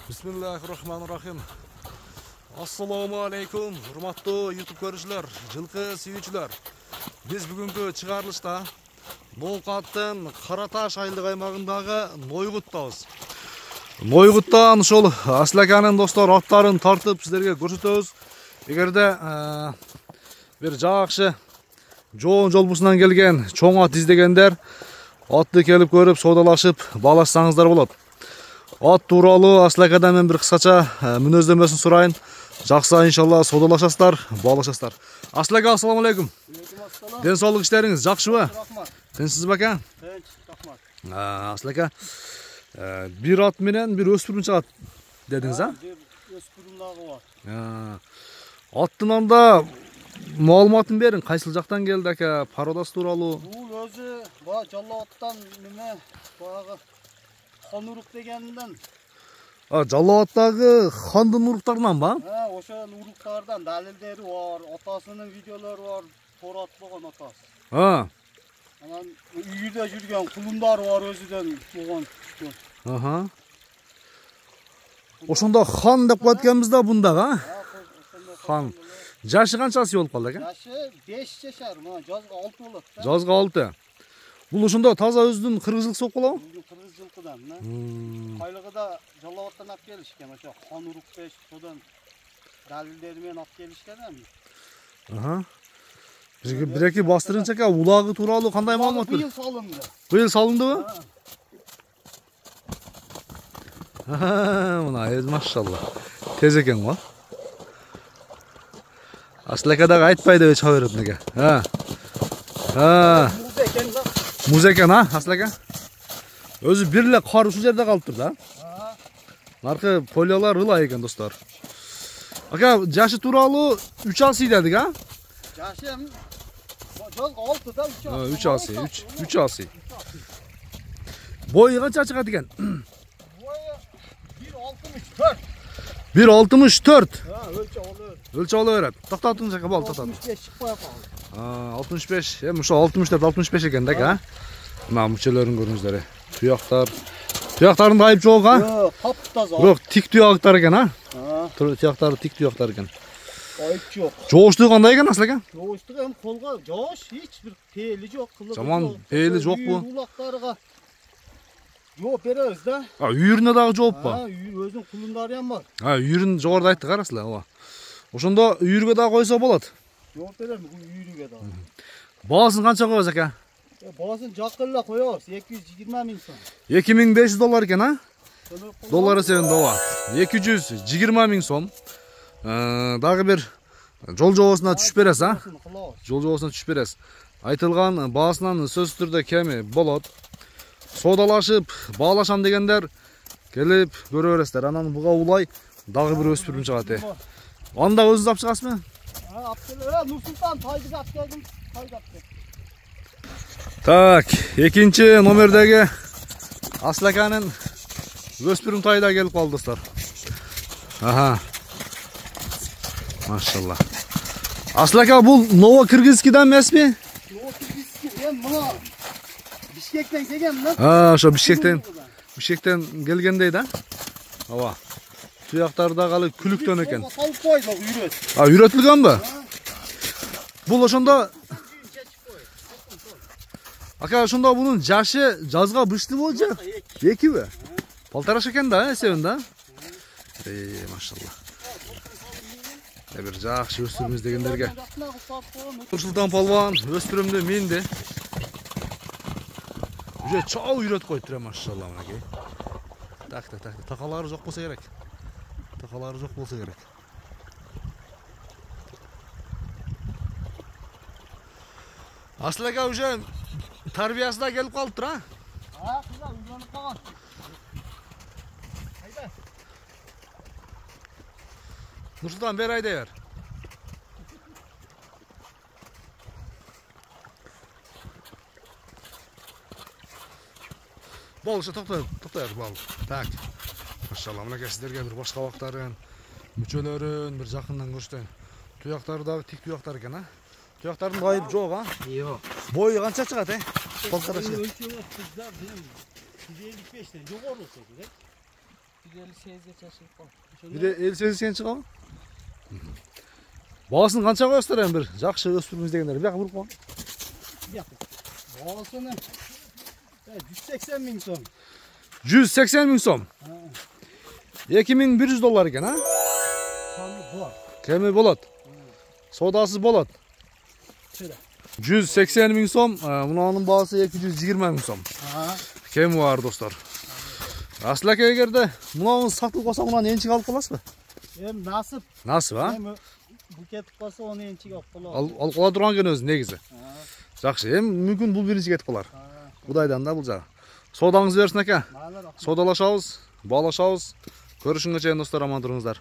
Bismillahirrahmanirrahim. Assalamu alaikum, hurmatlı YouTube görüşler, жылқы сүйүүчүлөр. Biz бүгүнкү чыгарылышта Ноокаттын Караташ айылдык аймагындагы Нойгуттабыз. Нойгуттан ошол Аслаканын достор аттарын тартып сиздерге көрсөтөбүз. Эгерде бир жакшы жоон жолбусунан келген чоң ат издегендер атты келип көрүп соодалашып баалашсаңыздар болот. Ат тууралуу Аслакадан мен бир кыскача мүнөздөмөсүн сурайын. Жакса иншалла соодалашасыздар, баалашасыздар. Аслака, ассаламу алейкум. Ден соолук иштериңиз жакшыбы? Тынчсызбы ака? Тынч, рахмат. Аслака, бир ат менен бир өспүрүм чыгат дедиңиз, а? Өспүрүм дагы бар. Аттын анда маалыматын бериң, кайсыл жактан келди ака, пародасы тууралуу? Бул өзү баа Жалал-Абадтан неме баягы Хонурук дегенден. Жалал-Абадтагы хандын уруктарынан ба? Ошол уруктардан далилдери бар, атасынын видеолору бар, Торат болгон атасы. Анан үйүрдө жүргөн кулундары бар өзүдөн болгон түшкөн. Ошондо хан деп коет экенбиз да бундагы, хан. Жашы канчасы болуп калды экен? Жашы 5 жашар, мына жазга 6 болот да. Жазга 6. Бул ошондо таза өзүнүн кыргыз жылкысы болуп калабы? Кыргыз жылкыдан, Кайлыгы да Жалал-Абадтан алып келишкен, ошо Хонурук 5 содан далилдери менен алып келишкен эми. Бир-эки бастырыңчы ака, улагы тууралуу кандай маалымат бар? Быйыл салынды. Быйыл салындыбы? Мына эз машалла. Тез экен го. Аслакадагы айтпай деп чыга берет неге. Муз экен, Аслака? Өзү бир эле кар ушул жерде калып тур да. Наркы полялар ылай экен достор. Ака, жашы тууралуу 3 асый дедик, а? Жашы жазга 6 да 3 асый, 3 асый. Бою канча чыгат экен? Бою 1.64. 1.64. Өлчө ала берет. Токтотуңуз ака, болду, токтотуңуз. 65 чыкпай калды. 65. Эми ошо 64 экен да, ака. Мына мүчөлөрүн көрүңүздөр. Туяктарын айып жок, а? Жок, таптаза. Бирок тик туяктар экен, а? Туяктары тик туяктар экен. Айып жок. Жооштугу кандай экен, Аслака? Жооштугу эми колго жоош, эч бир пейли жок, кылыгы жок. Жаман пейли жокпу? Улактарга жооп беребиз да. Үйүрүнө дагы жооппу? Өзүнүн кулундары ham бар. Үйүрүн жогоруда айттык арасыздар, ооба. Ошондо үйүргө дагы койсо болот. Жооп берем бул үйүргө дагы. Баасын канча коебуз ака? Баасын жакын эле коебуз, 220 миң сом. $2500 экен, а? Доллар эсебинде, ооба. 220 миң сом. Дагы бир жол жобосуна түшүп бересиз, а? Жол жобосуна түшүп бересиз. Айтылган баасынан сөзсүз түрдө кеми болот. Соодалашып, баалашам дегендер келип көрө бересиздер. Анан буга улай дагы бир өспүрүм чыгат. Анда өзүңүз алып чыгасызбы? Алып келем. Нурсултан тайды алып келдим. Тайды алып келдим. Так, экинчи номердеги Аслаканын өспүрүм тайда келип калды достор. Машалла. Аслака, бул Новокыргызскийдан эмеспи? Новокыргызский, мына Бишкектен келген да. Ошо Бишкектен келгендей да. Ооба. Туяктары да калы күлүктөн экен. Салып койду, үйрөт. Үйрөтүлгөнбү? Бул ошондо ака, ошондо бунун жашы жазга быштыбы же? 2бы? Полтораш экен да, эсебин да? Машалла. Бир жакшы өспүрүм издегендерге. Нурсултан палван өспүрүмдү минди. Уже чоо үйрөтүп коюптур, машалла мынакей. Так, такалары жок болсо керек. Такалары жок болсо керек. Аслака уже тарбиясы да келип калыптыр, а? Кыздар үйлөнүп калган. Айда. Нурсултан бер айдай бер. Бол, ошо токтой бол. Так. Машалла, мынакей сиздерге бир башка убактарын, мүчөлөрүн бир жакындан көрсөтөйүн. Туяктары дагы тик туяктар экен, а? Туяктардын айып жок, а? Жок. Бою канча чыгат, Полтора. 155'ten жогору olsa gerek. 58'ge чыгып калды. Biri 58'e çıkalım. Bağısını kança koyasızlar hem bir. Жақшы өстірміз дегендер. Bir vurып koyalım. Bağısını 180 bin son. 180 bin som. 2100 dolar eken ha? Sandı var. Kemi bolat. Sodasız bolat. Şöyle. 180 bin som. Bunun bağısı 220 bin som. Kemi var dostlar. Asıl aka egerde bunun satılık olsa bundan ençik alıp kalasız mı? Hem nasip. Nasıl ha? Hem buket kalsa onu ençik alıp kalar. Alıp kala durgan eken özü negizi. Жақсы. Hem mümkün bu birinci ketip kalar. Budaydan da bulca. Sodаңыз берсін aka. Sodalaşabız, bağlaşabız. Görüşünge çeyin dostlar, aman durыңыздар.